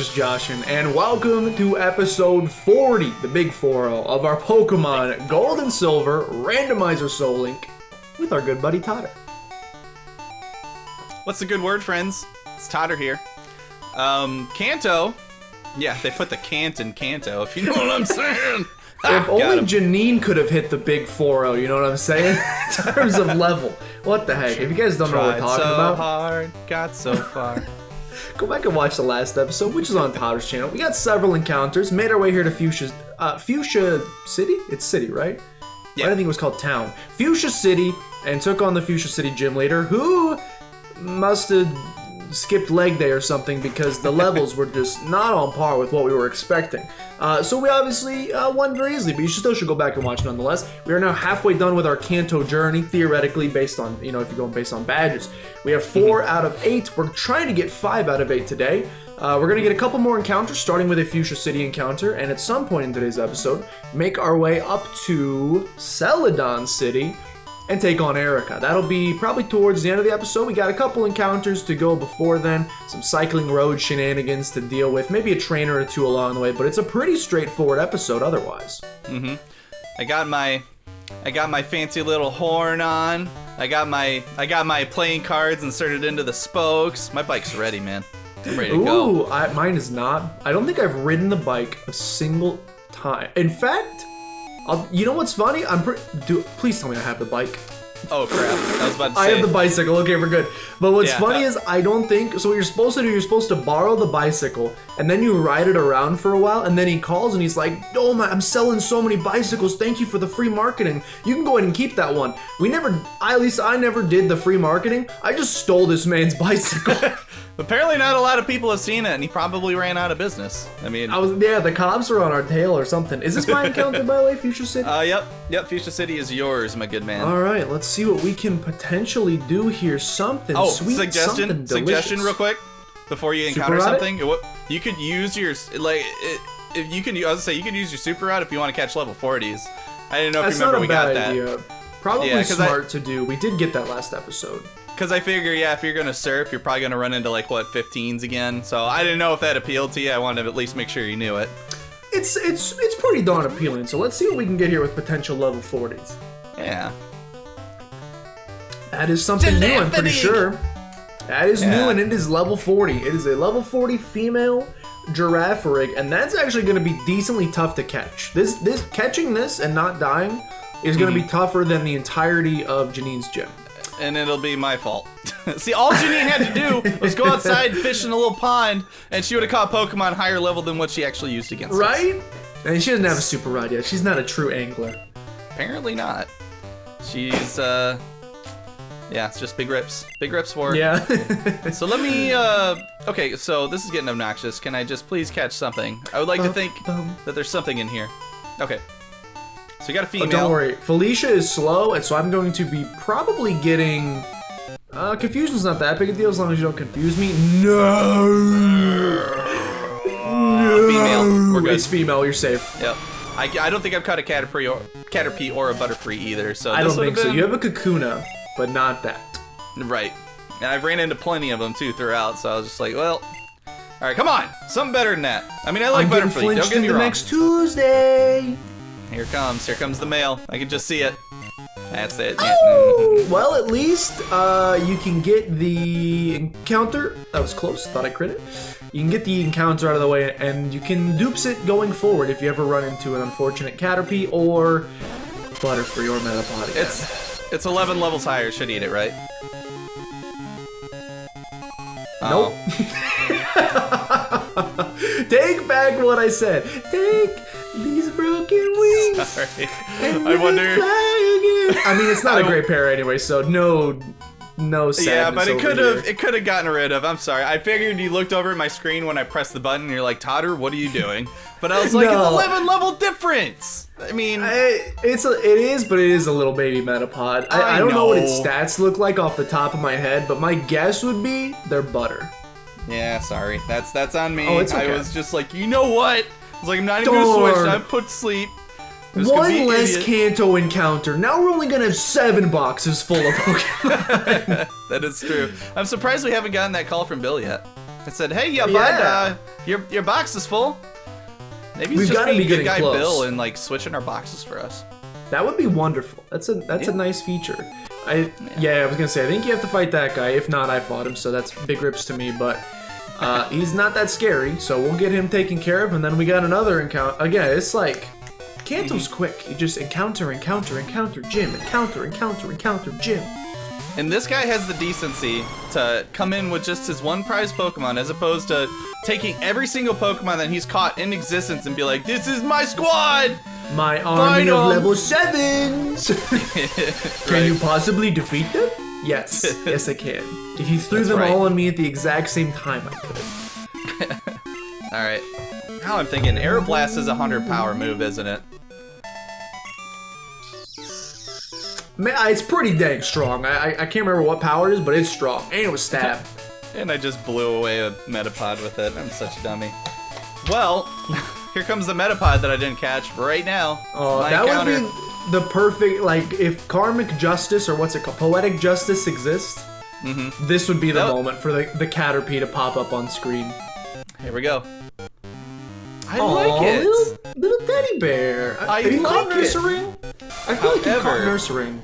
just Joshin, and welcome to episode 40, the big 4-0, of our Pokemon Gold and Silver Randomizer Soul Link with our good buddy Totter. What's the good word, friends? It's Totter here. Kanto. Yeah, they put the cant in Kanto, if you know what I'm saying. If only Janine could have hit the big 4-0, you know what I'm saying? In terms of level. What the heck? If you guys don't know what we're talking about, hard, got so far. Go back and watch the last episode, which is on Totter's channel. We got several encounters, made our way here to Fuchsia City? It's city, right? Yeah. I think it was called Town. Fuchsia City, and took on the Fuchsia City gym leader, who must have skipped leg day or something because the levels were just not on par with what we were expecting. So we obviously won very easily, but you still should go back and watch nonetheless. We are now halfway done with our Kanto journey, theoretically, based on, if you're going based on badges. We have 4 out of 8. We're trying to get 5 out of 8 today. We're going to get a couple more encounters, starting with a Fuchsia City encounter, and at some point in today's episode, make our way up to Celadon City, and take on Erika. That'll be probably towards the end of the episode. We got a couple encounters to go before then, some cycling road shenanigans to deal with, maybe a trainer or two along the way, but it's a pretty straightforward episode otherwise. I got my fancy little horn on. I got my playing cards inserted into the spokes. My bike's ready, man. I'm ready to go. Mine is not. I don't think I've ridden the bike a single time. In fact, you know what's funny? Please tell me I have the bike. Oh crap! I was about to say. I have the bicycle. Okay, we're good. But what's funny is I don't think so. What you're supposed to do? You're supposed to borrow the bicycle and then you ride it around for a while. And then he calls and he's like, "Oh my! I'm selling so many bicycles. Thank you for the free marketing. You can go ahead and keep that one." At least I never did the free marketing. I just stole this man's bicycle. Apparently not a lot of people have seen it, and he probably ran out of business. I mean... the cops are on our tail or something. Is this my encounter, by the way, Fuchsia City? Yep, Fuchsia City is yours, my good man. Alright, let's see what we can potentially do here. Something sweet, something delicious. Suggestion real quick, before you encounter something. You could use your, if you can, I was gonna say, you could use your super route if you want to catch level 40s. I didn't know if you remember we got that. That's not a bad idea. Probably smart to do. We did get that last episode. Because I figure, if you're going to surf, you're probably going to run into, 15s again. So I didn't know if that appealed to you. I wanted to at least make sure you knew it. It's pretty darn appealing. So let's see what we can get here with potential level 40s. Yeah. That is something new, I'm pretty sure. That is new, and it is level 40. It is a level 40 female giraffe rig, and that's actually going to be decently tough to catch. Catching this and not dying is going to be tougher than the entirety of Janine's gym. And it'll be my fault. See, all Janine had to do was go outside, fish in a little pond, and she would have caught Pokemon higher level than what she actually used against us. Right? And she doesn't have a super rod yet. She's not a true angler. Apparently not. She's, it's just big rips. Big rips for her. Yeah. So let me, okay, so this is getting obnoxious. Can I just please catch something? I would like to think that there's something in here. Okay. So you got a female. Oh, don't worry. Felicia is slow, and so I'm going to be probably getting... confusion's not that big a deal as long as you don't confuse me. No! Female. We're good. It's female. You're safe. Yep. I don't think I've caught a Caterpie or a Butterfree either. So I don't think so. You have a Kakuna, but not that. Right. And I've ran into plenty of them, too, throughout. So I was just like, well... All right, come on. Something better than that. I mean, I like Butterfree. Don't get me wrong. Next Tuesday. Here comes the mail. I can just see it. That's it. Oh! Well, at least you can get the encounter. That was close. Thought I crit it. You can get the encounter out of the way, and you can dupes it going forward if you ever run into an unfortunate Caterpie or Butterfree or Metapod again. It's 11 levels higher. Should eat it, right? Nope. Take back what I said. Take these broken wings. Sorry. And I wonder. I mean, it's not a great pair anyway, so no sadness. Yeah, but it could have gotten rid of. I'm sorry. I figured you looked over at my screen when I pressed the button and you're like, Totter, what are you doing? But I was like, No. It's 11 level difference. I mean, it is, but it is a little baby Metapod. I don't know what its stats look like off the top of my head, but my guess would be they're butter. Yeah, sorry. That's on me. Oh, it's okay. I was just like, you know what? I was like, I'm not even gonna switch. I put sleep. One less Kanto encounter. Now we're only gonna have 7 boxes full of Pokemon. That is true. I'm surprised we haven't gotten that call from Bill yet. It said, hey, bud, Your box is full. Maybe he's We've just gotta being be good getting guy close. Bill and like switching our boxes for us. That would be wonderful. That's a nice feature. I was gonna say I think you have to fight that guy. If not, I fought him, so that's big rips to me. But he's not that scary, so we'll get him taken care of, and then we got another encounter. Again, it's like Kanto's quick. You just encounter, gym, encounter, gym. And this guy has the decency to come in with just his one prize Pokemon, as opposed to taking every single Pokemon that he's caught in existence and be like, "This is my squad." My army Fight of 'em. level 7s! Can you Right. possibly defeat them? Yes. Yes, I can. If you threw That's them right. all on me at the exact same time, I could. All right. Now I'm thinking Aeroblast is a 100 power move, isn't it? Man, it's pretty dang strong. I can't remember what power it is, but it's strong. And it was stab. And I just blew away a Metapod with it. I'm such a dummy. Well, here comes the Metapod that I didn't catch right now. Oh, My that encounter. would be the perfect, like, if karmic justice, or what's it called, poetic justice exists, this would be the Nope. moment for the Caterpie to pop up on screen. Here we go. I Aw, like it. Little teddy bear. I Have you caught like it. Nursaring? I feel like you caught However- Nursaring.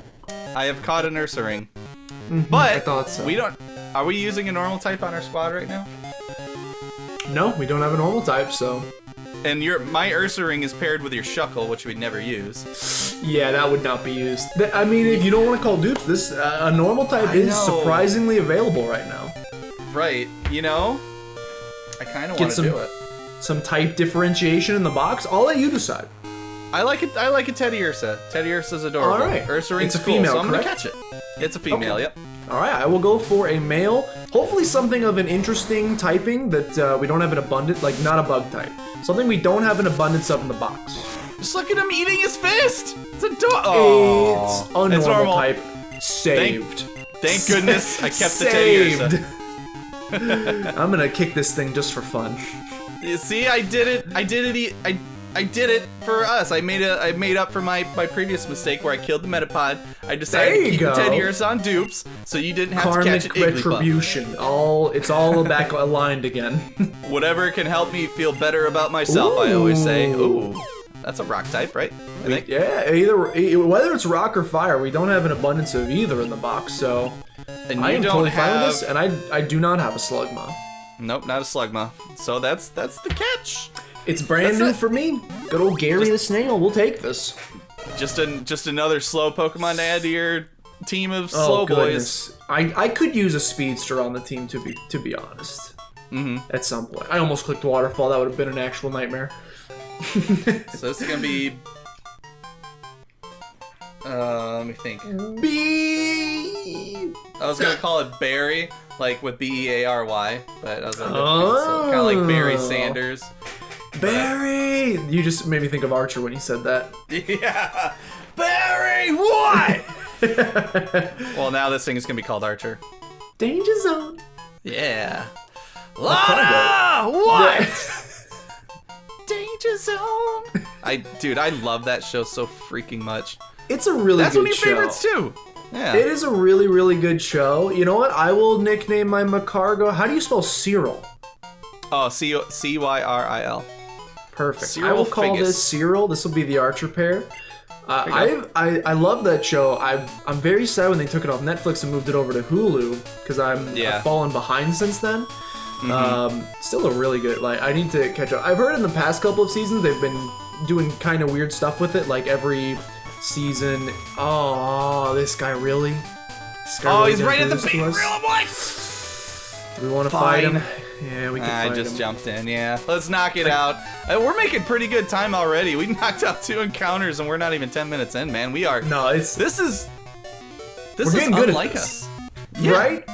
I have caught a Nursaring. I But thought so. we don't. Are we using a normal type on our squad right now? No, we don't have a normal type, so And my Ursaring is paired with your Shuckle, which we'd never use. yeah, that would not be used. I mean, if you don't want to call dupes, this a normal type I is know. surprisingly available right now. Right. You know, I kind of Get want to some do it. some type differentiation in the box. I'll let you decide. I like it. I like a Teddy Ursa. Teddy Ursa's adorable. All right. Ursaring's It's a cool, female, so I'm gonna correct? catch it. It's a female. Okay. Yep. All right, I will go for a male. Hopefully, something of an interesting typing that we don't have an abundant, like not a bug type. Something we don't have an abundance of in the box. Just look at him eating his fist. It's adorable. It's a normal normal. type. Saved. Thank goodness I kept the Teddy Ursa. Saved. I'm gonna kick this thing just for fun. You see, I did it. I did it. I did it for us. I made up for my previous mistake where I killed the Metapod. I decided There to you keep go. the Teddy Ursa on dupes, so you didn't have to catch an Karmic Igglybuff. retribution. It's all back aligned again. Whatever can help me feel better about myself, I always say. Ooh. Ooh, that's a rock type, right? I think. Yeah, whether it's rock or fire, we don't have an abundance of either in the box, so And I you am don't totally fine with have. this, and I do not have a Slugma. Nope, not a Slugma. So that's the catch. It's brand That's new it. for me. Good old Gary the Snail. We'll take this. Just another slow Pokemon to add to your team of Oh slow boys. goodness, I could use a speedster on the team to be honest. At some point, I almost clicked waterfall. That would have been an actual nightmare. So this is gonna be. Let me think. B. I was gonna call it Barry, like with Beary, but I was like, kind of like Barry Sanders. Barry. You just made me think of Archer when you said that. Yeah, Barry, what? Well, now this thing is gonna be called Archer. Danger zone. Yeah. Lana, what? Danger zone. Dude, I love that show so freaking much. It's a really That's good one of your show. favorites too. Yeah. It is a really, really good show. You know what? I will nickname my Macargo. How do you spell Cyril? Oh, Cyril. Perfect. I Cyril will call Figgis. this Cyril. This will be the Archer pair. I love that show. I'm very sad when they took it off Netflix and moved it over to Hulu because I've fallen behind since then. Still a really good. Like I need to catch up. I've heard in the past couple of seasons they've been doing kind of weird stuff with it. Like every season. Oh, this guy really? This guy really He's gonna right do at the this to bait us? reel, boy. Do we want to fight Fine. him? Yeah, we can I fight just him. jumped in, yeah. Let's knock it out. We're making pretty good time already. We knocked out 2 encounters and we're not even 10 minutes in, man. We are. No, it's This is We're getting good at unlike this. us. Yeah. right.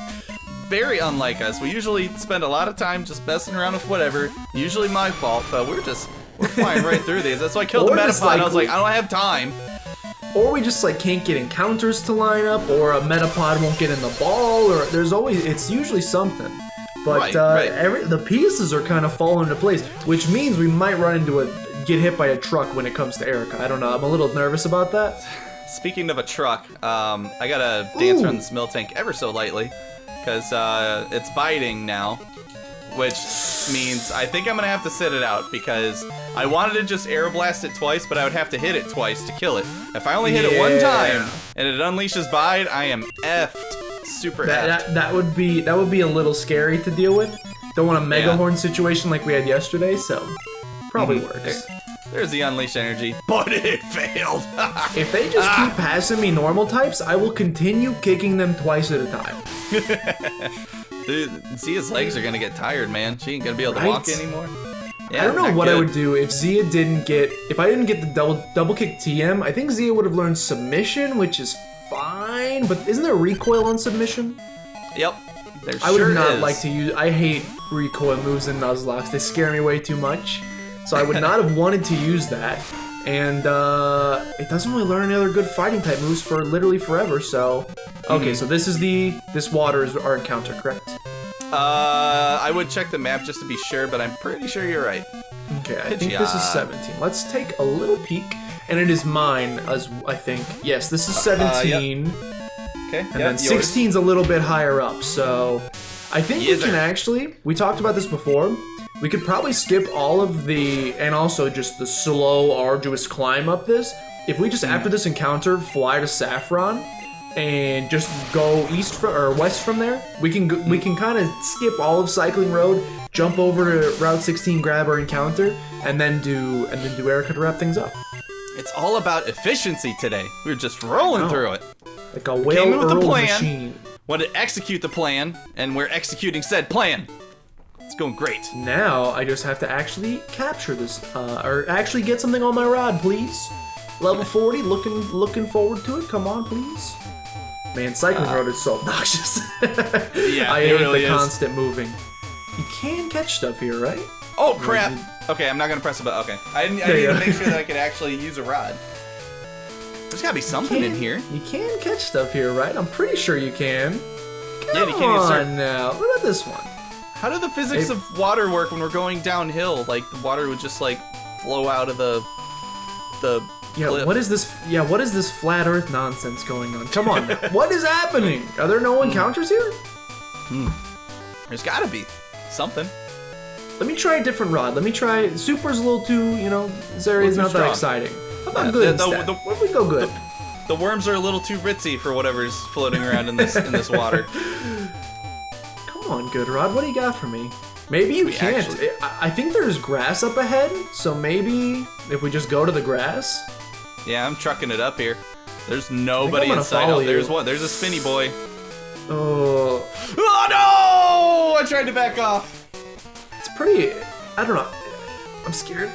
Very unlike us. We usually spend a lot of time just messing around with whatever. Usually my fault, but we're flying right through these. That's why I killed the Or just, Metapod. I was like, like, I don't have time. Or we just like can't get encounters to line up, or a Metapod won't get in the ball, or it's usually something. But Right. the pieces are kind of falling into place, which means we might run into get hit by a truck when it comes to Erika. I don't know. I'm a little nervous about that. Speaking of a truck, I gotta dance Ooh. around this Miltank ever so lightly, because it's biting now. which means I think I'm gonna have to sit it out because I wanted to just aeroblast it twice, but I would have to hit it twice to kill it. If I only hit it one time and it unleashes Bide, I am effed. Super effed. That would be a little scary to deal with. Don't want a Mega Horn situation like we had yesterday, so probably works. There's the unleashed energy, but it failed. If they just keep passing me normal types, I will continue kicking them twice at a time. Dude, Zia's legs are gonna get tired, man. She ain't gonna be able to walk anymore. Yeah, I don't know what I would do if I didn't get the double kick TM. I think Zia would have learned submission, which is fine, but isn't there recoil on submission? Yep. I would not like to use. I hate recoil moves in Nuzlocke. They scare me way too much. So I would not have wanted to use that. And it doesn't really learn any other good fighting type moves for literally forever. So okay, so this water is our encounter, correct? I would check the map just to be sure, but I'm pretty sure you're right. Okay, I think this is 17. Let's take a little peek, and it is mine as I think. Yes, this is 17. Yep. Okay. And then 16's a little bit higher up, so I think we can actually. We talked about this before. We could probably skip all of and also just the slow, arduous climb up this. If we just, after this encounter, fly to Saffron and just go west from there, we can kind of skip all of Cycling Road, jump over to Route 16, grab our encounter, and then do Erika to wrap things up. It's all about efficiency today. We're just rolling through it. Like a well-oiled machine. Want to execute the plan, and we're executing said plan. It's going great. Now I just have to actually capture this, or actually get something on my rod, please. Level 40, looking forward to it. Come on, please. Man, Cycling Road is so obnoxious. Yeah, I hate really the constant moving. You can catch stuff here, right? Oh crap! Okay, I'm not gonna press a button. Okay, I need to make sure that I could actually use a rod. There's gotta be something in here. You can catch stuff here, right? I'm pretty sure you can. Come you can't on now. Look at this one. How do the physics of water work when we're going downhill? Like the water would just like flow out of the cliff. What is this? Yeah, what is this flat Earth nonsense going on? Come on, what is happening? Are there no encounters here? There's gotta be something. Let me try a different rod. Let me try. Super's a little too, this area is not that exciting. How about good instead? What if we go good? The worms are a little too ritzy for whatever's floating around in this water. Come on, good rod. What do you got for me? Maybe you can't. I think there's grass up ahead, so maybe if we just go to the grass. Yeah, I'm trucking it up here. There's nobody in sight. Oh, there's one. There's a spinny boy. Oh no! I tried to back off. It's pretty. I don't know. I'm scared.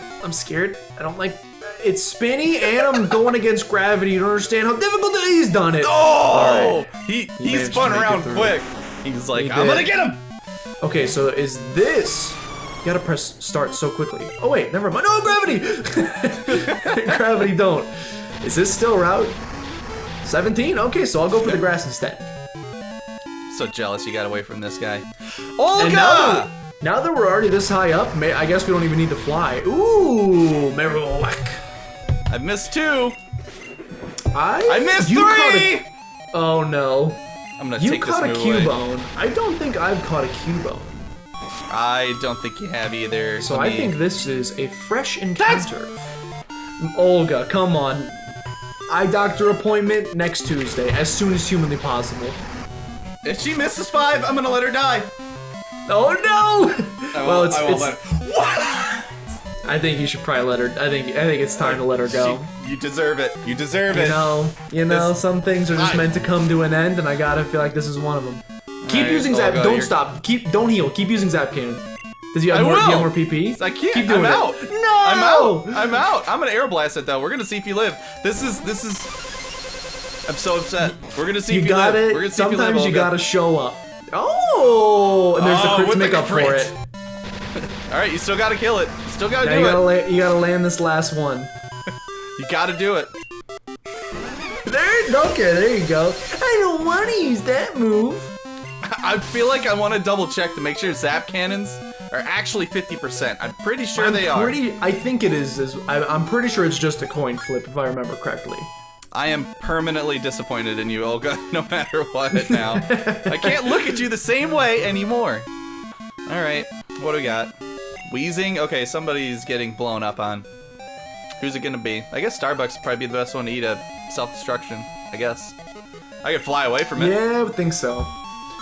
I don't like. It's spinny, and I'm going against gravity. You don't understand how difficult it is. He's done it. Oh! Right. He spun around quick. He's like, I'm gonna get him. Okay, so is this? You gotta press start so quickly. Oh wait, never mind. No, gravity! Gravity don't. Is this still route 17? Okay, so I'll go for the grass instead. So jealous you got away from this guy. Olga! And now that we're already this high up, I guess we don't even need to fly. Ooh, Marowak. I've missed 2. I missed 3! Oh no. I'm gonna take this move away. You caught a Cubone. I don't think I've caught a Cubone. I don't think you have either. So I think this is a fresh encounter. Olga, come on. Eye doctor appointment next Tuesday, as soon as humanly possible. If she misses 5, I'm gonna let her die. Oh no! Well, it's what? I think you should probably let her. I think it's time to let her go. You deserve it. You deserve it. You know, some things are just meant to come to an end, and I gotta feel like this is one of them. Keep using Zap. Don't stop. Don't heal. Keep using Zap Cannon. Do you have more PP? I can't. Keep doing I'm out. It. No! I'm out. I'm gonna aeroblast it though. We're gonna see if you live. This is. I'm so upset. We're gonna see if you live. We're gonna see if you live. Sometimes you gotta show up. Oh, and there's the crit to make up for it. All right, you still gotta kill it. You still gotta do it. You gotta land this last one. You gotta do it. There you go. I don't want to use that move. I feel like I want to double check to make sure Zap Cannons are actually 50%. I'm pretty sure they are. I think it is. I'm pretty sure it's just a coin flip, if I remember correctly. I am permanently disappointed in you, Olga, no matter what now. I can't look at you the same way anymore. All right. What do we got? Wheezing? Okay, somebody's getting blown up on. Who's it gonna be? I guess Starbucks would probably be the best one to eat a self-destruction, I guess. I could fly away from it. Yeah, I would think so.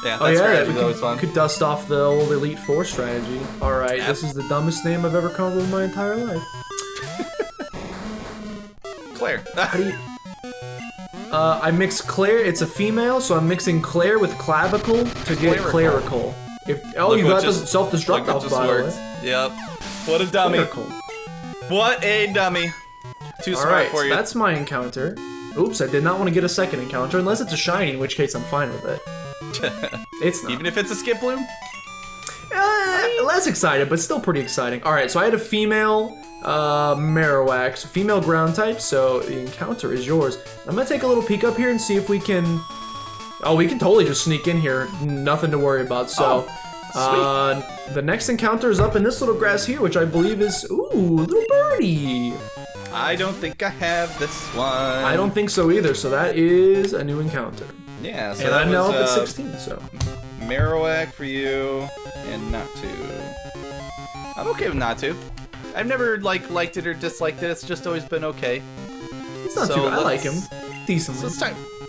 Yeah, that strategy is always fun. Could dust off the old Elite Four strategy. Alright, this is the dumbest name I've ever come up with in my entire life. Claire. How do you... I mix Claire, it's a female, so I'm mixing Claire with clavicle to get clerical. You got the self-destruct off, by the way. Yep. What a dummy. Clerical. What a dummy. Too smart for you. That's my encounter. Oops, I did not want to get a second encounter, unless it's a shiny, in which case I'm fine with it. It's not. Even if it's a skip bloom? Less excited, but still pretty exciting. Alright, so I had a female Marowak, so female ground type, so the encounter is yours. I'm gonna take a little peek up here and see if we can... Oh, we can totally just sneak in here. Nothing to worry about, so... the next encounter is up in this little grass here, which I believe is... Ooh, little birdie! I don't think I have this one. I don't think so either, so that is a new encounter. Yeah, so and that I'm now was, up at 16, so... Marowak for you, and Natu. I'm okay with Natu. I've never, liked it or disliked it, it's just always been okay. It's not too bad, I like him. Decently. So it's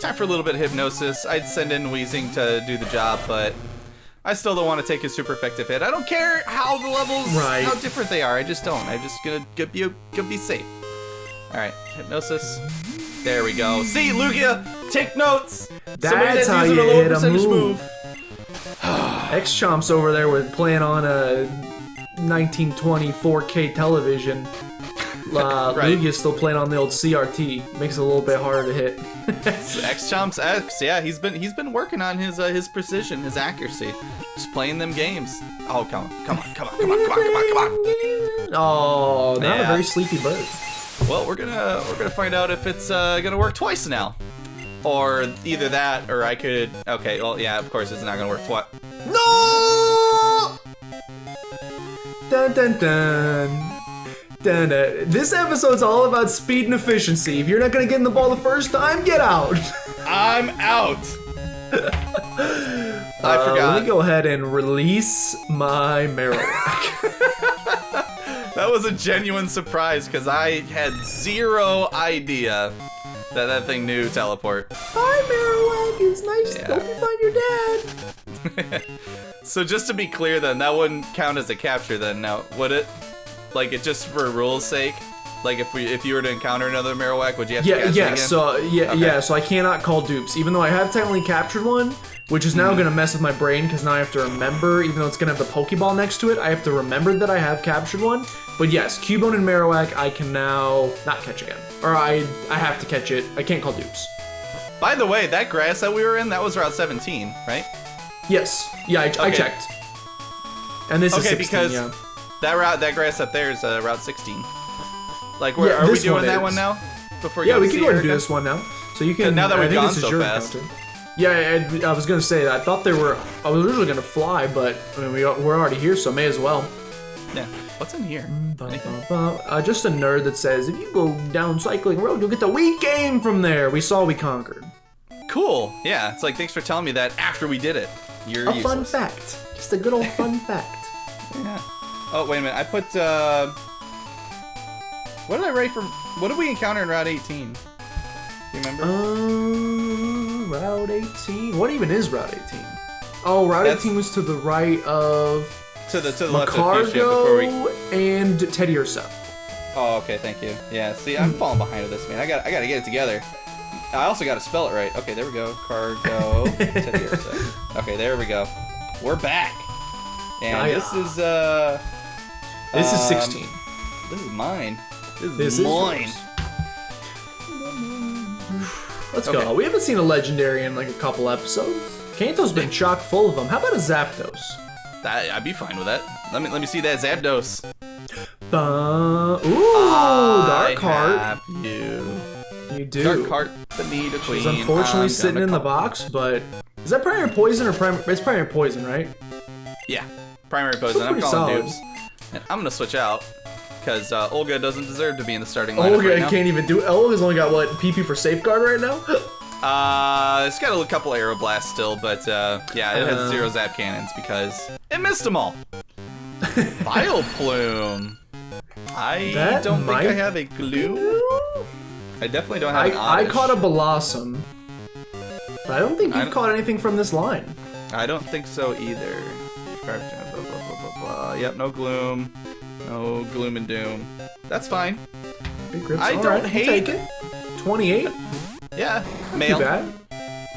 time for a little bit of hypnosis. I'd send in Wheezing to do the job, but I still don't want to take a super effective hit. I don't care how the levels, how different they are. I just don't. I'm just gonna be safe. All right, hypnosis. There we go. See, Lugia, take notes. That's how you hit a move. X-Chomp's over there with playing on a 1920 4K television. Lugia's still playing on the old CRT. Makes it a little bit harder to hit. X-Chomp's X, yeah, he's been working on his precision, his accuracy. Just playing them games. Oh, come on. Oh, not a very sleepy bird. Well, we're gonna find out if it's gonna work twice now. Or either that, or I could... Okay, well, yeah, of course it's not gonna work twice. No! Dun dun dun. Dun, dun. This episode's all about speed and efficiency. If you're not gonna get in the ball the first time, get out. I'm out. I forgot. Let me go ahead and release my Marowak. That was a genuine surprise because I had zero idea that thing knew teleport. Hi, Marowak. It's nice to hope you find your dad. So just to be clear, then that wouldn't count as a capture, then now would it? Like it just for rules' sake? Like if you were to encounter another Marowak, would you have to catch it again? So I cannot call dupes, even though I have technically captured one, which is now gonna mess with my brain because now I have to remember, even though it's gonna have the Pokeball next to it, I have to remember that I have captured one. But yes, Cubone and Marowak, I can now not catch again, or I have to catch it. I can't call dupes. By the way, that grass that we were in, that was Route 17, right? Yes. Yeah, I checked. And this is 16, because that grass up there is Route 16. Like, are we doing that one now? Before we can go ahead and do this one now. So you can. Now that we've gone so fast. Yeah, I was gonna say that. I thought I was originally gonna fly, but I mean we're already here, so may as well. Yeah. What's in here? Just a nerd that says if you go down Cycling Road, you'll get the Wii game from there. We conquered. Cool. Yeah. It's like thanks for telling me that after we did it. You're useless. Fun fact. Just a good old fun fact. Yeah. Oh wait a minute. I put what did I write for? What did we encounter in Route 18? Do you remember? Route 18. What even is Route 18? Oh, Route 18 was to the right of to the left of Fuchsia before we and Teddiursa. Oh, okay, thank you. Yeah, see, I'm falling behind with this, man. I gotta get it together. I also gotta spell it right. Okay, there we go. Cargo Teddiursa. Okay, there we go. We're back. And this is this is 16. This is mine. This is mine. Let's go. We haven't seen a legendary in like a couple episodes. Kanto's been chock full of them. How about a Zapdos? I'd be fine with that. Let me see that Zapdos. Dark Heart. You do. Dark Heart, the need of queen. She's unfortunately sitting in the box, but is that primary poison or primary? It's primary poison, right? Yeah, primary poison. I'm calling dupes. And I'm gonna switch out because Olga doesn't deserve to be in the starting lineup. Olga can't even do. Olga's only got what PP for safeguard right now. It's got a couple Aeroblasts still, but yeah, it has 0 Zap Cannons because it missed them all. Vileplume. I don't think I have a glue. I definitely don't have an I oddish. caught a Blossom. But I don't think you've caught anything from this line. I don't think so either. Yep, no Gloom. No Gloom and Doom. That's fine. Big grips. I All don't right, hate we'll take it. 28? Yeah, Not male. too bad.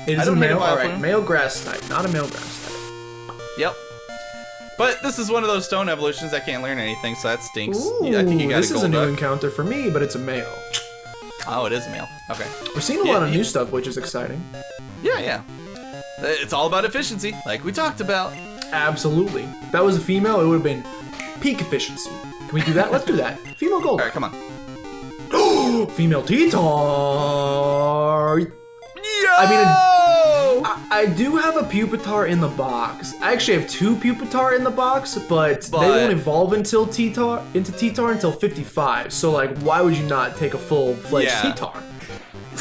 It I is a don't hate a male. Vileplume. Alright, male grass type, not a male grass type. Yep. But this is one of those stone evolutions that can't learn anything, so that stinks. Ooh, I think you got this a is a new Golduck. encounter for me, but it's a male. Oh, it is a male. Okay. We're seeing a lot of new stuff, which is exciting. Yeah. It's all about efficiency, like we talked about. Absolutely. If that was a female, it would have been peak efficiency. Can we do that? Let's do that. Female gold. All right, come on. Female T-Tar. Yo! I mean, I do have a Pupitar in the box. I actually have 2 Pupitar in the box, but they won't evolve until T-Tar until 55. So like, why would you not take a full-fledged T-Tar?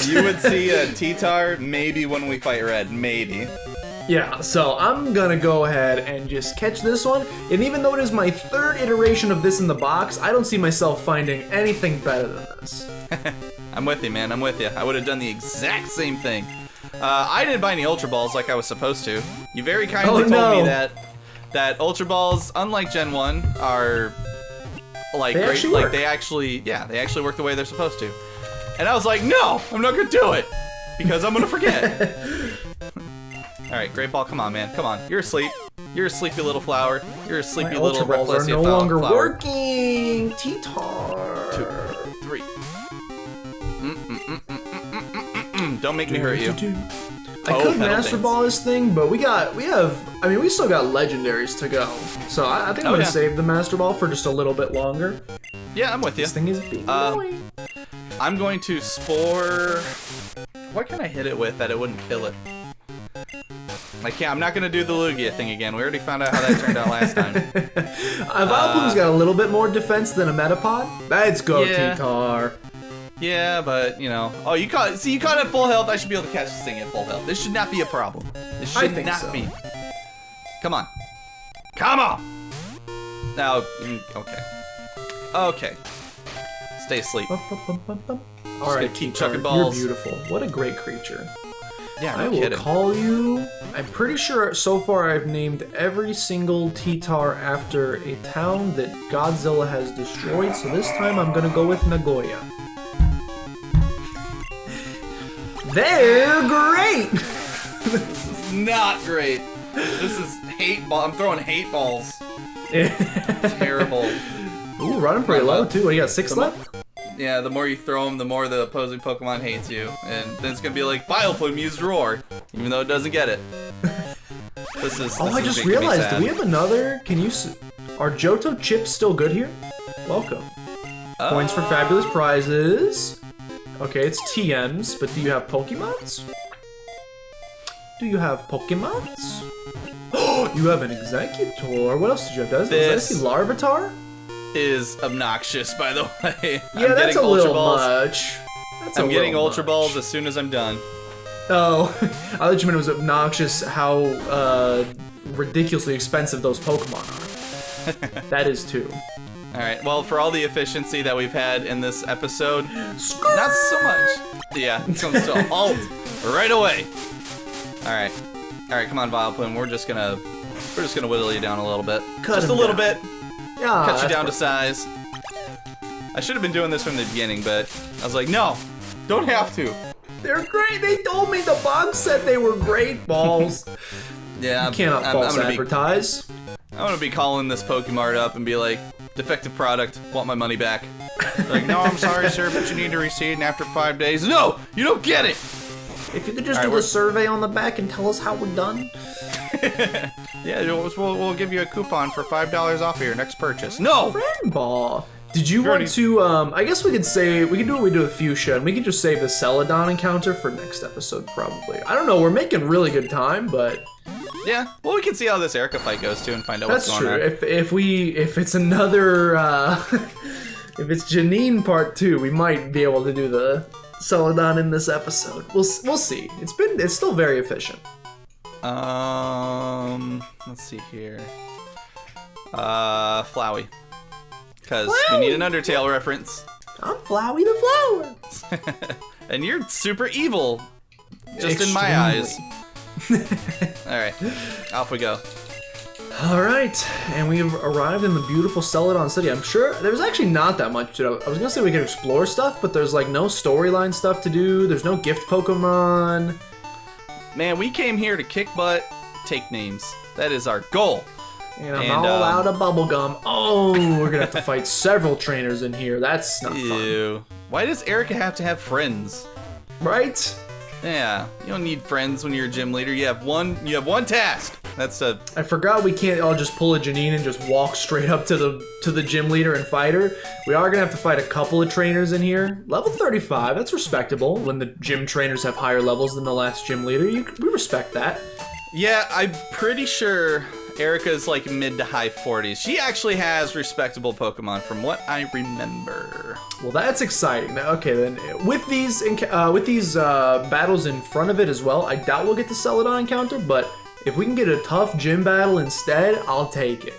You would see a T-Tar maybe when we fight Red, maybe. Yeah, so I'm gonna go ahead and just catch this one. And even though it is my 3rd iteration of this in the box, I don't see myself finding anything better than this. I'm with you, man. I'm with you. I would have done the exact same thing. I didn't buy any Ultra Balls like I was supposed to. You very kindly told me that Ultra Balls, unlike Gen 1, are like They great. actually Like work. they actually work the way they're supposed to. And I was like, no, I'm not gonna do it because I'm gonna forget. All right, Great Ball, come on, man, come on. You're asleep. You're a sleepy little flower. You're a sleepy My little Ultra Balls are Rafflesia no longer flower. working. T-Tar. 2, 3. Don't make me hurt you. I could Master Ball this thing, but we still got legendaries to go. So I think I'm gonna save the Master Ball for just a little bit longer. Yeah, I'm with you. This thing is being annoying. I'm going to Spore. What can I hit it with that it wouldn't kill it? I'm not gonna do the Lugia thing again. We already found out how that turned out last time. Vileplume's got a little bit more defense than a Metapod. Let's go, T-Tar. Yeah, but you know. Oh, you caught it at full health. I should be able to catch this thing at full health. This should not be a problem. This should not be. Come on. Come on. Now, okay. Okay. Stay asleep. All right, keep T-Tar, chucking balls. You're beautiful. What a great creature. Yeah, I no will kidding. call you. I'm pretty sure so far I've named every single T-Tar after a town that Godzilla has destroyed. So this time I'm gonna go with Nagoya. They're great. Not great. This is hate ball. I'm throwing hate balls. Terrible. Ooh, running pretty low too. What, you got 6 left? Yeah, the more you throw them, the more the opposing Pokemon hates you. And then it's going to be like, Vileplume used Roar, even though it doesn't get it. I just realized, do we have another? Are Johto chips still good here? Welcome. Points for fabulous prizes. Okay, it's TMs, but do you have Pokemons? Do you have Pokemons? Oh, you have an Executor. What else did you have? Does I see Larvitar? Is obnoxious, by the way. Yeah, that's a little much. I'm getting Ultra Balls as soon as I'm done. Oh, I thought you meant it was obnoxious how ridiculously expensive those Pokemon are. That is too. Alright, well, for all the efficiency that we've had in this episode, not so much. Yeah, it comes to a halt right away. Alright. Alright, come on, Vileplume. We're just gonna whittle you down a little bit. Just a little bit. Yeah, cut you down to size. I should have been doing this from the beginning, but I was like, no, don't have to. They're great. They told me the box said they were great balls. Yeah, you cannot false advertise. I'm gonna be calling this Pokemart up and be like, defective product, want my money back. Like, no, I'm sorry, sir, but you need a receipt, and after 5 days, no, you don't get it. If you could just do a survey on the back and tell us how we're done. Yeah, we'll give you a coupon for $5 off of your next purchase. No! Friend ball. Did you want to, I guess we could do what we do with Fuchsia, and we could just save the Celadon encounter for next episode, probably. I don't know, we're making really good time, but... Yeah, well, we can see how this Erika fight goes, too, and find out what's going on. That's true. If it's another, if it's Janine part 2, we might be able to do the Celadon in this episode. We'll see. It's still very efficient. Let's see here. Flowey. Because we need an Undertale reference. I'm Flowey the Flower. And you're super evil. Just in my eyes. Alright, off we go. Alright, and we've arrived in the beautiful Celadon City. I'm sure there's actually not that much to do. I was gonna say we could explore stuff, but there's like no storyline stuff to do. There's no gift Pokemon. Man, we came here to kick butt, take names. That is our goal. And I'm all out of bubblegum. Oh, we're gonna have to fight several trainers in here. That's not fun. Why does Erika have to have friends? Right? Yeah, you don't need friends when you're a gym leader. You have one task. That's a... I forgot we can't all just pull a Janine and just walk straight up to the gym leader and fight her. We are gonna have to fight a couple of trainers in here. Level 35, that's respectable. When the gym trainers have higher levels than the last gym leader, we respect that. Yeah, I'm pretty sure Erika's like mid to high 40s. She actually has respectable Pokemon from what I remember. Well, that's exciting. Okay, then with these battles in front of it as well, I doubt we'll get the Celadon encounter, but if we can get a tough gym battle instead, I'll take it.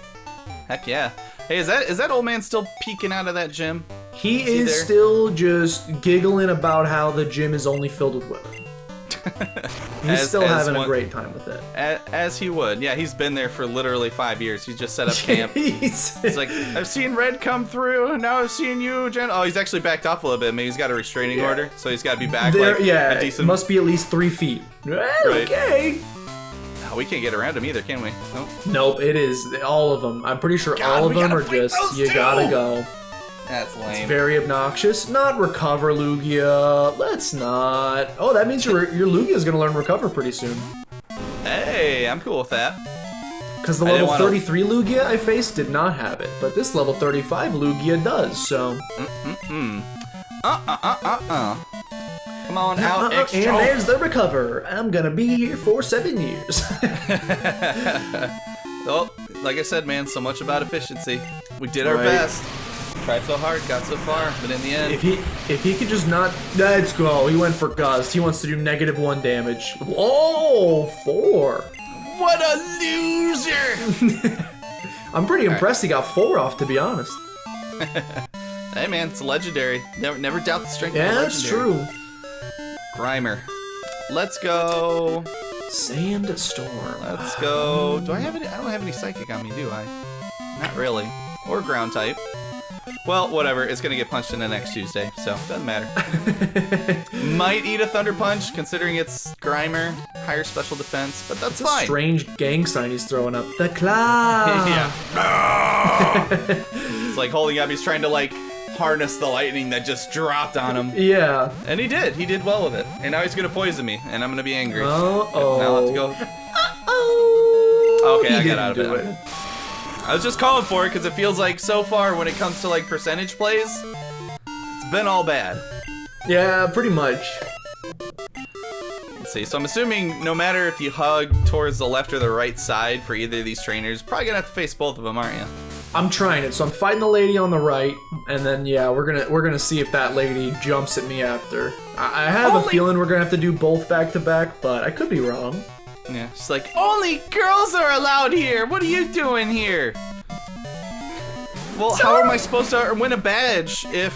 Heck yeah. Hey, is that old man still peeking out of that gym? He is still just giggling about how the gym is only filled with women. He's still having a great time with it. As he would. Yeah, he's been there for literally 5 years. He's just set up camp. He's like, I've seen Red come through, and now I've seen you, Jen. Oh, he's actually backed off a little bit. Maybe he's got a restraining order, so he's got to be back there, like yeah, a decent... must be at least 3 feet. Right. Okay. Oh, we can't get around him either, can we? Nope. Nope, it is all of them. I'm pretty sure all of them are just, you gotta go. That's lame. It's very obnoxious. Not Recover, Lugia. Let's not. Oh, that means your Lugia's gonna learn Recover pretty soon. Hey, I'm cool with that. Because the level 33 Lugia I faced did not have it, but this level 35 Lugia does, so... Come on out, And there's the Recover. I'm gonna be here for 7 years. Well, like I said, man, so much about efficiency. We did our best. Tried so hard, got so far, but in the end... If he could just not... Let's go. He went for Gust. He wants to do -1 damage. Whoa, 4. What a loser! I'm pretty impressed he got 4 off, to be honest. Hey, man, it's a legendary. Never doubt the strength of a legendary. Yeah, that's true. Grimer. Let's go... Sandstorm. Let's go... Do I have any... I don't have any Psychic on me, do I? Not really. Or Ground type. Well, whatever. It's gonna get punched in the next Tuesday, so doesn't matter. Might eat a Thunder Punch, considering it's Grimer, higher special defense, but that's fine. A strange gang sign he's throwing up. The Claw! Yeah. It's like holding up. He's trying to, like, harness the lightning that just dropped on him. Yeah. And he did. He did well with it. And now he's gonna poison me, and I'm gonna be angry. Uh-oh. Now I'll have to go... Okay, I got out of it. I was just calling for it because it feels like so far when it comes to like percentage plays, it's been all bad. Yeah, pretty much. Let's see, so I'm assuming no matter if you hug towards the left or the right side for either of these trainers, probably gonna have to face both of them, aren't you? I'm trying it, so I'm fighting the lady on the right, and then yeah, we're gonna see if that lady jumps at me after. I have a feeling we're gonna have to do both back to back, but I could be wrong. Yeah, she's like, only girls are allowed here! What are you doing here? Well, how am I supposed to win a badge if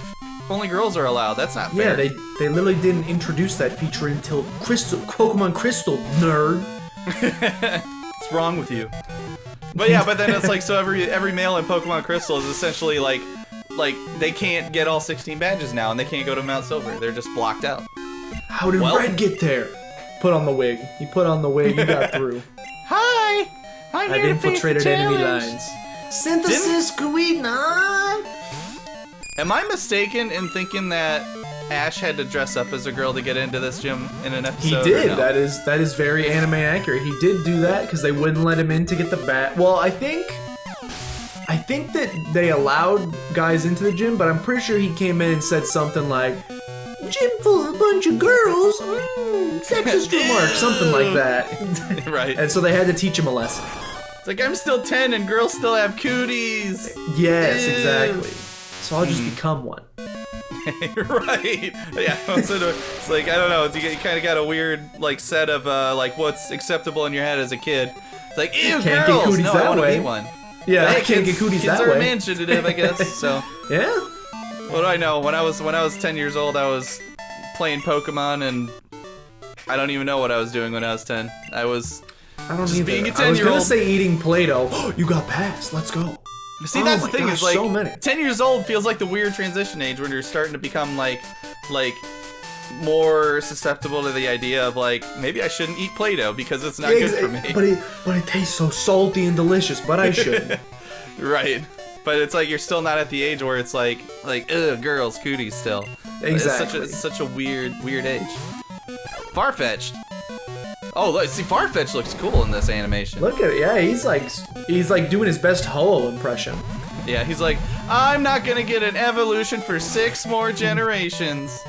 only girls are allowed? That's not fair. Yeah, they literally didn't introduce that feature until Pokemon Crystal, nerd. What's wrong with you? But yeah, but then it's like, so every male in Pokemon Crystal is essentially like they can't get all 16 badges now, and they can't go to Mount Silver. They're just blocked out. How did Red get there? Put on the wig. He put on the wig. He got through. Hi! I've infiltrated enemy lines. Synthesis Guina! Am I mistaken in thinking that Ash had to dress up as a girl to get into this gym in an episode? He did. No? That is very anime accurate. He did do that because they wouldn't let him in to get the bat. Well, I think that they allowed guys into the gym, but I'm pretty sure he came in and said something like, "Gym full of a bunch of girls, sexist remark," something like that. Right. And so they had to teach him a lesson. It's like, I'm still 10 and girls still have cooties. Yes, exactly. So I'll just become one. Right. Yeah. It's like, I don't know. You kind of got a weird like set of like what's acceptable in your head as a kid. It's like, ew, Can't girls. get cooties No, that I want to way. be one. Yeah, Hey, I can't get cooties kids that are way. imaginative, I guess. So Yeah. what do I know? When I was 10 years old, I was playing Pokemon, and I don't even know what I was doing when I was 10. I was I don't just either. being a I was 10-year-old. gonna say eating Play-Doh. You got passed. Let's go. See, Oh that's my the thing gosh, is like so many. 10 years old feels like the weird transition age when you're starting to become like more susceptible to the idea of like maybe I shouldn't eat Play-Doh because it's not good for me. But it tastes so salty and delicious. But I shouldn't. Right. But it's like you're still not at the age where it's like ugh, girls, cooties still. Exactly. It's such a weird age. Farfetch'd. Oh, look, see, Farfetch'd looks cool in this animation. Look at it. Yeah, he's like doing his best Ho-Oh impression. Yeah, he's like, I'm not gonna get an evolution for 6 more generations.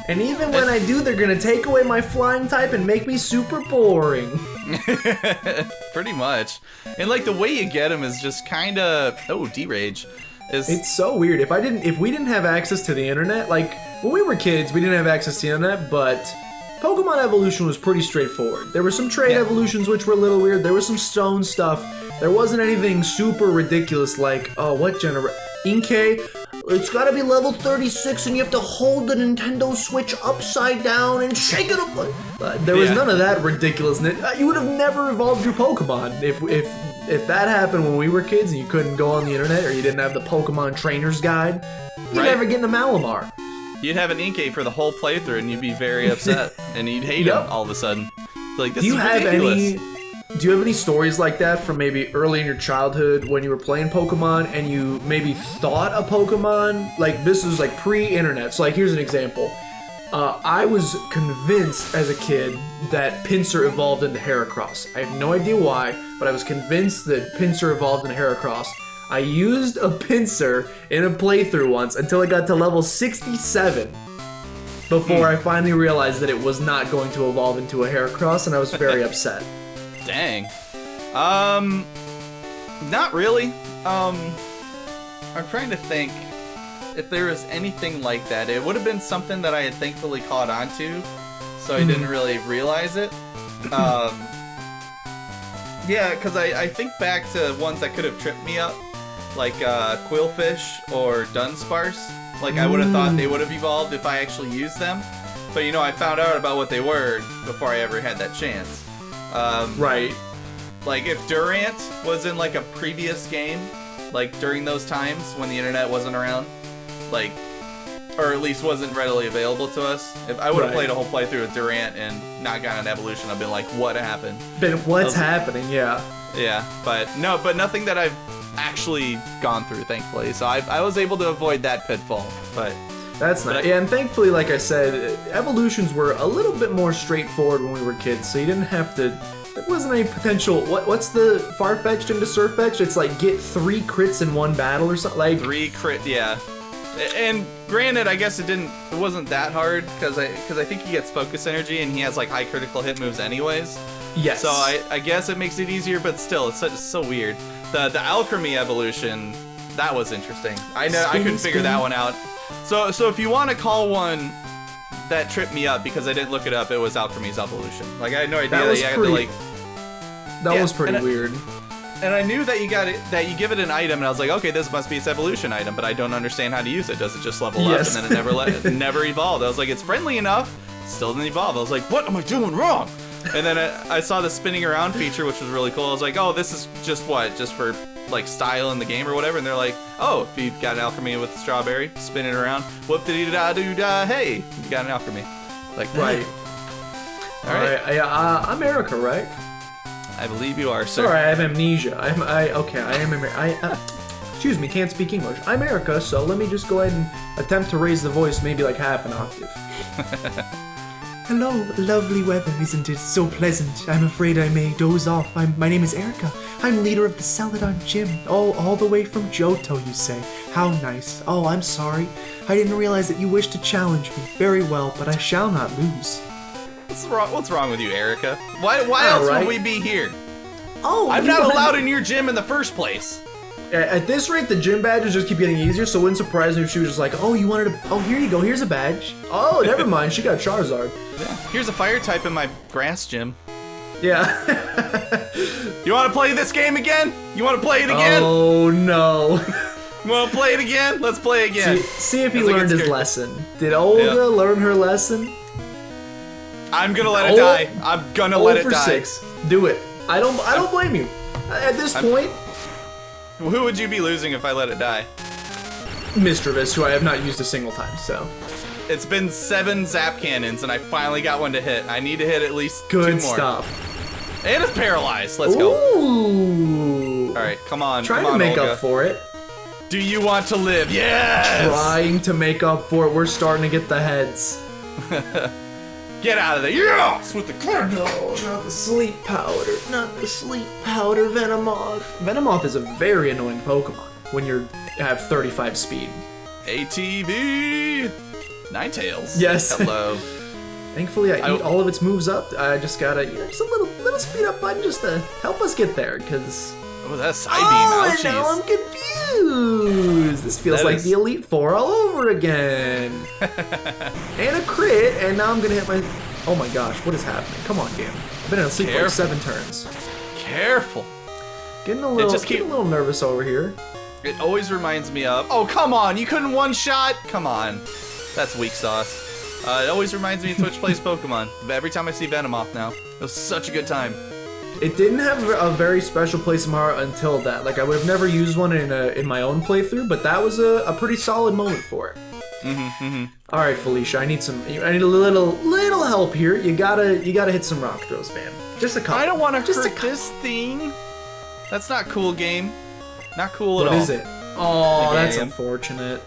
And even when I do, they're gonna take away my flying type and make me super boring. Pretty much. And like the way you get him is just kind of D-Rage. It's so weird. If we didn't have access to the internet, like when we were kids, we didn't have access to the internet, but Pokemon evolution was pretty straightforward. There were some trade evolutions which were a little weird. There was some stone stuff. There wasn't anything super ridiculous like, oh, what Inkay? It's gotta be level 36 and you have to hold the Nintendo Switch upside down and shake it up. There was none of that ridiculousness. You would have never evolved your Pokemon if that happened when we were kids and you couldn't go on the internet or you didn't have the Pokemon Trainer's Guide. You'd never get into Malamar. You'd have an Inkay for the whole playthrough and you'd be very upset and you'd hate him all of a sudden. Like, this is ridiculous. Do you have any stories like that from maybe early in your childhood when you were playing Pokemon and you maybe thought a Pokemon, like this was like pre-internet, so like here's an example. I was convinced as a kid that Pinsir evolved into Heracross. I have no idea why, but I was convinced that Pinsir evolved into Heracross. I used a Pinsir in a playthrough once until I got to level 67 before I finally realized that it was not going to evolve into a Heracross, and I was very upset. Dang. Not really. I'm trying to think if there was anything like that. It would have been something that I had thankfully caught on to, so I didn't really realize it. Yeah, because I think back to ones that could have tripped me up, like Quillfish or Dunsparce. Like, I would have thought they would have evolved if I actually used them. But, you know, I found out about what they were before I ever had that chance. Right. Like, if Durant was in, like, a previous game, like, during those times when the internet wasn't around, like, or at least wasn't readily available to us, if I would have played a whole playthrough with Durant and not gotten an evolution, I've been like, what happened? What's happening, yeah. Yeah, but nothing that I've actually gone through, thankfully. So I was able to avoid that pitfall, but... That's nice. Yeah, and thankfully, like I said, evolutions were a little bit more straightforward when we were kids, so you didn't have to... There wasn't any potential... What's the Farfetch'd into Surfetch'd? It's like get 3 crits in one battle or something? Like 3 crit, yeah. And granted, I guess it wasn't that hard, because I think he gets focus energy, and he has like high critical hit moves anyways. Yes. So I guess it makes it easier, but still, it's so weird. The Alchemy evolution, that was interesting. I couldn't figure that one out. So if you want to call one that tripped me up because I didn't look it up, it was Alchemy's evolution. Like, I had no idea that you had to like... That was pretty weird. And I knew that you give it an item, and I was like, okay, this must be its evolution item, but I don't understand how to use it. Does it just level up? And then it never evolved. I was like, it's friendly enough, still didn't evolve. I was like, what am I doing wrong? And then I saw the spinning around feature, which was really cool. I was like, oh, this is just for like style in the game or whatever. And they're like, oh, if you got an alchemy with the strawberry, spin it around, whoop-de-dee-da-doo-da, hey, you got an alchemy. Like, right. All right. Yeah, I'm Erika, right? I believe you are, sir. Sorry, I have amnesia. Excuse me, can't speak English. I'm Erika, so let me just go ahead and attempt to raise the voice maybe like half an octave. Hello, lovely weather, isn't it? So pleasant. I'm afraid I may doze off. My name is Erika. I'm leader of the Celadon Gym. Oh, all the way from Johto, you say. How nice. Oh, I'm sorry. I didn't realize that you wished to challenge me. Very well, but I shall not lose. What's wrong with you, Erika? Why else would we be here? Oh, I'm not allowed in your gym in the first place. At this rate, the gym badges just keep getting easier, so it wouldn't surprise me if she was just like, oh, you wanted to... Oh, here you go, here's a badge. Oh, never mind, she got Charizard. Yeah. Here's a fire type in my grass gym. Yeah. You want to play this game again? You want to play it again? Oh no. You want to play it again? Let's play again. See if he learned his lesson. Did Olga learn her lesson? I'm gonna let it die. I'm gonna let it die. 6. Do it. I don't blame you. At this point, who would you be losing if I let it die? Mischievous, who I have not used a single time, so. It's been 7 zap cannons, and I finally got one to hit. I need to hit at least 2 Good more. stuff. And it's paralyzed. Let's go. Ooh. All right, come on. Trying come on, to make Olga. up for it. Do you want to live? Yes! Trying to make up for it. We're starting to get the heads. Get out of there. Yes! With the clear. No, not the sleep powder. Not the sleep powder, Venomoth. Venomoth is a very annoying Pokemon when you have 35 speed. ATV! Ninetales. Yes. Hello. Thankfully, I eat all of its moves up. I just gotta, just a little speed up button just to help us get there, because... Oh, that's side beam. Ouchies. And now I'm confused. This feels like the Elite Four all over again. And a crit, and now I'm gonna hit my... Oh my gosh, what is happening? Come on, game. I've been in a sleep for like 7 turns. Careful. Getting a little nervous over here. It always reminds me of... Oh, come on. You couldn't one-shot? Come on. That's weak sauce. It always reminds me of Twitch Plays Pokemon. Every time I see Venomoth now. It was such a good time. It didn't have a very special place in my heart until that. Like, I would have never used one in my own playthrough, but that was a pretty solid moment for it. All right, Felicia, I need a little help here. You gotta hit some rock throws, man. Just a couple. I don't want to hurt this thing. That's not cool, game. Not cool at all. What is it? Oh, that's unfortunate.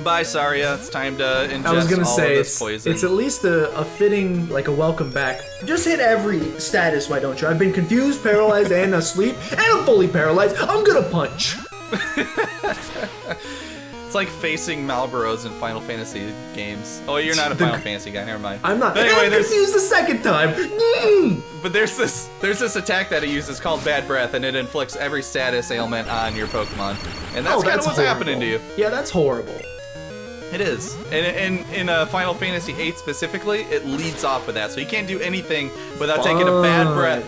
Bye, Saria. It's time to ingest I was gonna all say, of this poison. it's at least a fitting, like a welcome back. Just hit every status, why don't you? I've been confused, paralyzed, and asleep, and I'm fully paralyzed. I'm gonna punch. It's like facing Malboros in Final Fantasy games. Oh, you're not a Final Fantasy guy. Never mind. I'm not. But anyway, I'm confused the second time. But there's this attack that it uses called Bad Breath, and it inflicts every status ailment on your Pokemon, and that's kind of what's happening to you. Yeah, that's horrible. It is. And in Final Fantasy VIII specifically, it leads off with that. So you can't do anything without taking a bad breath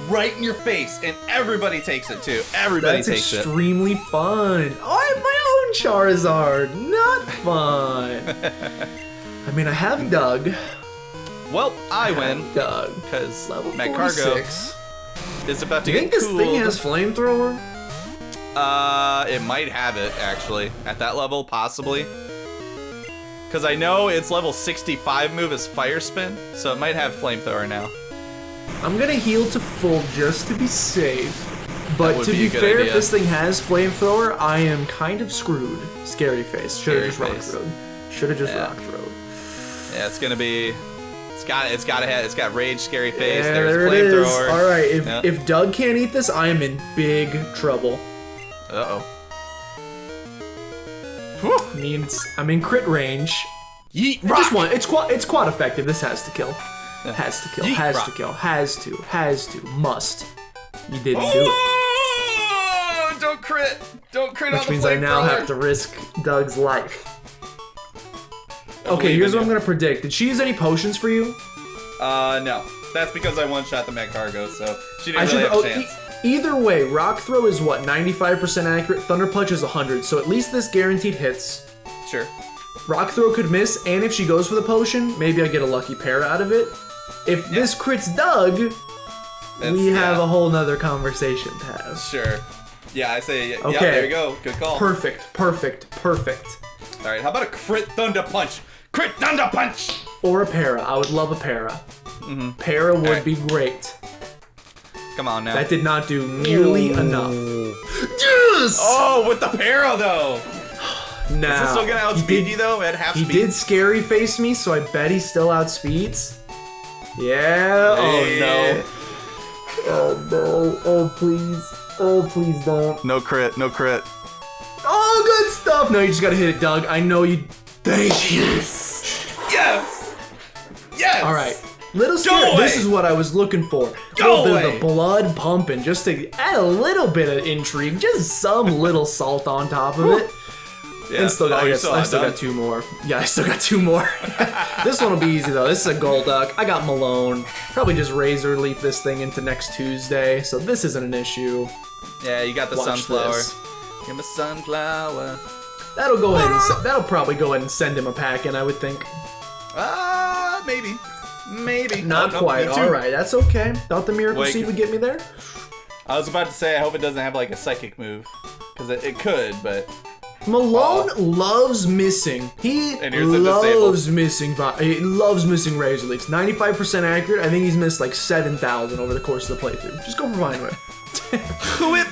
right in your face. And everybody takes it too. Everybody takes it. That's extremely fun. Oh, I have my own Charizard. Not fun. I mean, I have Doug. Well, I win. Doug. Because level Matt 46 is about to you get think cooled. this thing has flamethrower? It might have it, actually. At that level, possibly. Because I know its level 65 move is Fire Spin, so it might have Flamethrower now. I'm gonna heal to full just to be safe. But to be idea. fair, if this thing has Flamethrower, I am kind of screwed. Scary face. Should've just Rock Road. Should've just Rock Road. Yeah, it's gonna be... It's got Rage, Scary Face, Yeah, there's there it is. Flamethrower. Alright, if Doug can't eat this, I am in big trouble. Uh-oh. Means I'm in crit range. Yeet rock! Just one. It's quite effective. This has to kill. Has to kill. Yeet Has rock. to kill. Has to. Must. You didn't do it. Don't crit! Don't crit on the Which means I now have to risk Doug's life. Okay, here's what I'm gonna predict. Did she use any potions for you? No. That's because I one-shot the Magcargo, so she didn't really have a chance. Either way, Rock Throw is what, 95% accurate? Thunder Punch is 100, so at least this guaranteed hits. Sure. Rock Throw could miss, and if she goes for the potion, maybe I get a lucky pair out of it. If this crits Doug, we have a whole nother conversation to have. Sure. Yeah, I say, okay. Yeah, there you go. Good call. Perfect. Alright, how about a crit Thunder Punch? Crit Thunder Punch! Or a para. I would love a para. Para would be great. Come on now. That did not do nearly enough. Yes! Oh, with the para though! Now, is it still gonna outspeed you though at half speed? He did scary face me, so I bet he still outspeeds. Yeah. Hey. Oh no. Oh please. Oh please don't. No crit. Oh, good stuff. No, you just gotta hit it, Doug. I know you. Thank you. Yes. All right. Little scary. This is what I was looking for. A little bit of the blood pumping, just to add a little bit of intrigue, just some little salt on top of it. Yeah. And still got, you're I still done? got 2 more. Yeah, I still got 2 more. This one will be easy though. This is a Golduck. I got Malone. Probably just Razor Leaf this thing into next Tuesday. So this isn't an issue. Yeah, you got the Watch sunflower. this. Give him a sunflower. That'll go ahead. That'll probably go ahead and send him a pack in, I would think. Maybe. Maybe. Not Oh, quite. me too. All right, that's okay. Thought the Miracle Wait, Seed would get me there. I was about to say, I hope it doesn't have like a psychic move. Because it could, but... Malone loves missing. He And here's the loves missing. He loves missing Razor Leafs. 95% accurate. I think he's missed like 7,000 over the course of the playthrough. Just go for Vine Whip. Whip!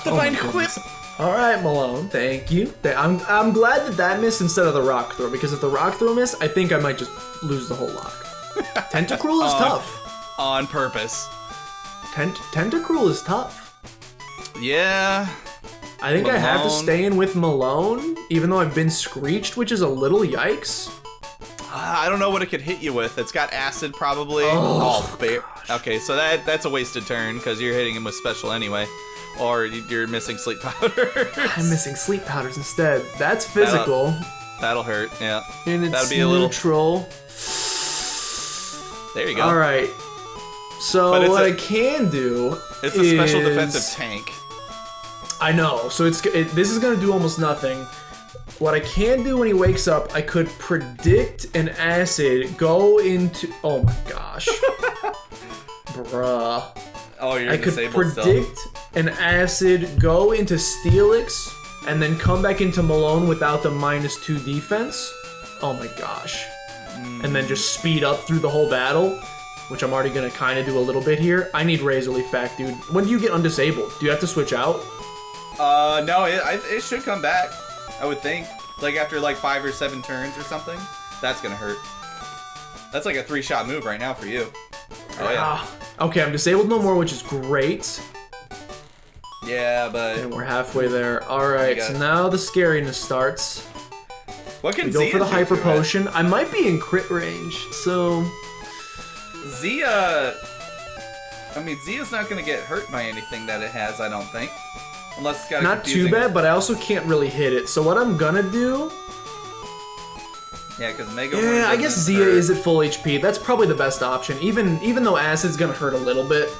Divine Oh my Whip! All right, Malone. Thank you. I'm glad that missed instead of the Rock Throw, because if the Rock Throw missed, I think I might just lose the whole lock. Tentacruel is tough. On purpose. Tentacruel is tough. Yeah. I think I have to Malone. stay in with Malone, even though I've been screeched, which is a little yikes. I don't know what it could hit you with. It's got acid, probably. Okay, so that's a wasted turn, because you're hitting him with special anyway. Or you're missing sleep powder. I'm missing sleep powders instead. That's physical. That'll hurt, yeah. And it's That'll be a little... neutral. There you go. All right. So But it's what a- I can do It's a special is- defensive tank. I know. So this is gonna do almost nothing. What I can do when he wakes up, I could predict an acid go into. Oh my gosh, bruh. Oh, you're I could disabled predict an acid go into Steelix and then come back into Malone without the -2 defense. Oh my gosh. And then just speed up through the whole battle, which I'm already gonna kind of do a little bit here. I need Razor Leaf back, dude. When do you get undisabled? Do you have to switch out? No, it should come back. I would think. Like after like 5 or 7 turns or something. That's gonna hurt. That's like a 3-shot move right now for you. Oh yeah. Okay, I'm disabled no more, which is great. Yeah, but And we're halfway there. Alright, so got- now the scariness starts. what can We go Zia for the do Hyper to it? Potion. I might be in crit range, so... Zia. I mean, Zia's not gonna get hurt by anything that it has, I don't think. Unless it's got a Not too confusing... bad, but I also can't really hit it. So what I'm gonna do... Yeah, because Mega Horn Yeah, I guess doesn't Zia hurt. is at full HP. That's probably the best option. Even though Acid's gonna hurt a little bit.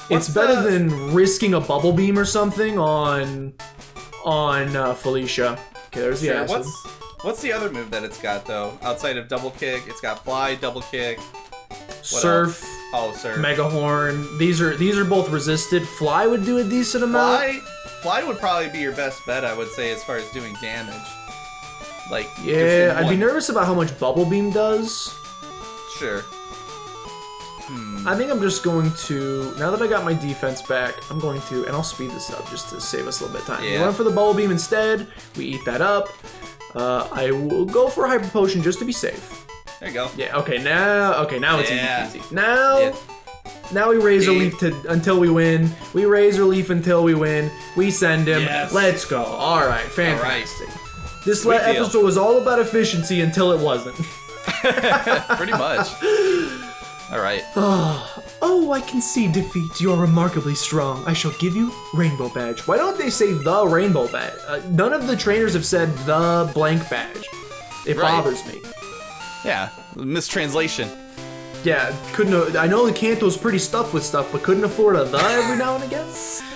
What's It's better the- than risking a Bubble Beam or something on Felicia. Okay, there's the Sure, Acid. what's the other move that it's got though? Outside of double kick, it's got fly, double kick. Surf, Oh, Surf. Mega Horn. These are both resisted. Fly would do a decent amount. Fly would probably be your best bet, I would say, as far as doing damage. Like, Yeah, just I'd be one- nervous about how much Bubble Beam does. Sure. I think I'm just going to, now that I got my defense back, I'm going to, and I'll speed this up just to save us a little bit of time. Yeah. We went for the Bubble Beam instead. We eat that up. I will go for a Hyper Potion just to be safe. There you go. Yeah, okay, now it's Yeah. easy peasy. Now, Yeah. now we Razor See? Leaf until we win. We Razor Leaf until we win. We send him. Yes. Let's go. All right, fantastic. This Sweet deal. episode was all about efficiency until it wasn't. Pretty much. All right. Oh, I can see defeat. You're remarkably strong. I shall give you Rainbow Badge. Why don't they say the Rainbow Badge? None of the trainers have said the blank badge. It Right. bothers me. Yeah, mistranslation. Yeah, I know the Kanto's pretty stuffed with stuff, but couldn't afford a the every now and again?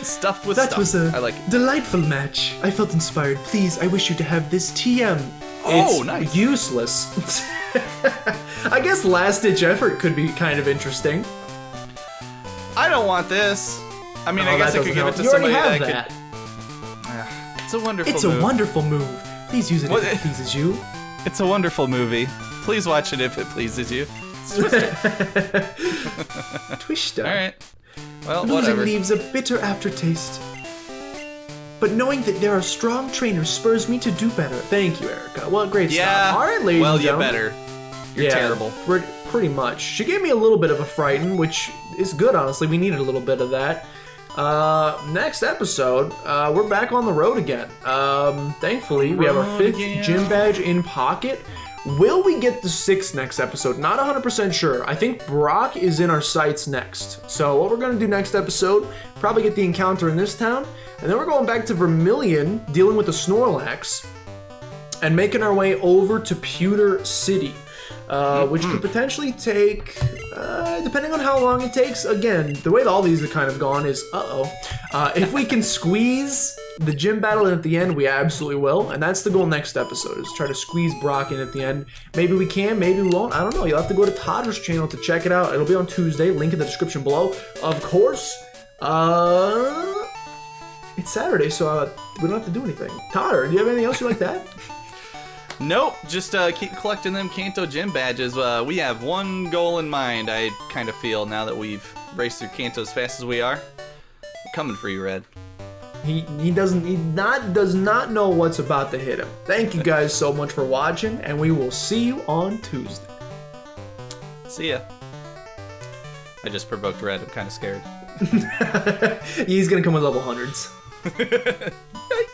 Stuffed with That stuff. was a I like it. delightful match. I felt inspired. Please, I wish you to have this TM. Oh, It's nice. useless. I guess last ditch effort could be kind of interesting. I don't want this. I mean, Oh, I guess that I could give it doesn't to help. You somebody already that have could. It's a wonderful It's move. a wonderful move. Please use it What- if it pleases you. It's a wonderful movie. Please watch it if it pleases you. Twister. All right. Well, Losing whatever. leaves a bitter aftertaste. But knowing that there are strong trainers spurs me to do better. Thank you, Erika. Well, great Yeah. stuff. All right, ladies Well, and you gentlemen. better. You're Yeah, terrible. Pretty much. She gave me a little bit of a frighten, which is good, honestly. We needed a little bit of that. Next episode, we're back on the road again. Thankfully, we have our 5th again. gym badge in pocket. Will we get the 6th next episode? Not 100% sure. I think Brock is in our sights next. So what we're going to do next episode, probably get the encounter in this town, and then we're going back to Vermilion, dealing with the Snorlax. and making our way over to Pewter City, which could potentially take, depending on how long it takes. Again, the way all these have kind of gone is, if we can squeeze the gym battle in at the end, we absolutely will, and that's the goal next episode, is try to squeeze Brock in at the end. Maybe we can, maybe we won't, I don't know. You'll have to go to Totter's channel to check it out. It'll be on Tuesday, link in the description below. Of course, it's Saturday, so we don't have to do anything. Totter, do you have anything else you like that? Nope, just keep collecting them Kanto gym badges. We have one goal in mind, I kind of feel, now that we've raced through Kanto as fast as we are. We're coming for you, Red. He does not know what's about to hit him. Thank you guys so much for watching, and we will see you on Tuesday. See ya. I just provoked Red. I'm kind of scared. He's gonna come with level hundreds. Yikes.